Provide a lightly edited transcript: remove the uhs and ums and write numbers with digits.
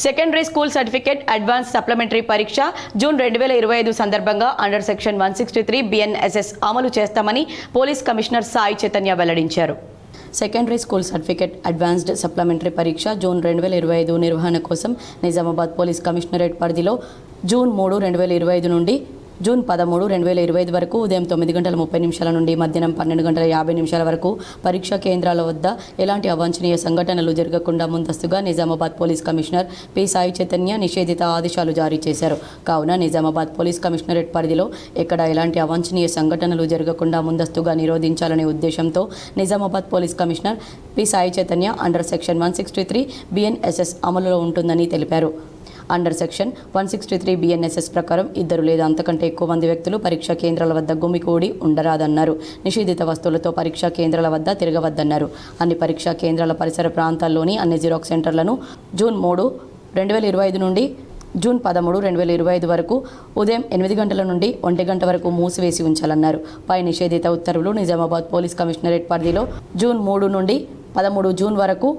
Secondary school certificate advance supplementary పరీక్ష June 2025 సందర్భంగా under section 163 BNSS అమలు చేస్తామని పోలీస్ కమిషనర్ సాయి చైతన్య వెల్లడించారు. Secondary school certificate advanced supplementary పరీక్ష జూన్ 2025 నిర్వహణ కోసం నిజామాబాద్ పోలీస్ కమిషనరేట్ పరిధిలో జూన్ 3, 2025 నుండి జూన్ 13, 2025 వరకు ఉదయం 9:30 నుండి మధ్యాహ్నం 12:50 వరకు పరీక్షా కేంద్రాల వద్ద ఎలాంటి అవాంఛనీయ సంఘటనలు జరగకుండా ముందస్తుగా Nizamabad police commissioner P Sai Chaitanya నిషేధిత ఆదేశాలు జారీ చేశారు. కావున నిజామాబాద్ పోలీస్ కమిషనరేట్ పరిధిలో ఎక్కడ ఎలాంటి అవాంఛనీయ సంఘటనలు జరగకుండా ముందస్తుగా నిరోధించాలనే ఉద్దేశంతో Nizamabad police commissioner P Sai Chaitanya under section 163 BNSS అమలులో ఉంటుందని తెలిపారు. అండర్ సెక్షన్ 163 BNSS ప్రకారం 2 లేదా అంతకంటే ఎక్కువ మంది వ్యక్తులు పరీక్షా కేంద్రాల వద్ద గుమికూడి ఉండరాదన్నారు. నిషేధిత వస్తువులతో పరీక్షా కేంద్రాల వద్ద తిరగవద్దన్నారు. అన్ని పరీక్షా కేంద్రాల పరిసర ప్రాంతాల్లోని అన్ని జిరాక్స్ సెంటర్లను జూన్ 3, 2025 నుండి జూన్ 13, 2025 వరకు ఉదయం 8 గంటల నుండి 1 గంట వరకు మూసివేసి ఉంచాలన్నారు. పై నిషేధిత ఉత్తర్వులు నిజామాబాద్ పోలీస్ కమిషనరేట్ పరిధిలో జూన్ 3 నుండి 13 జూన్ వరకు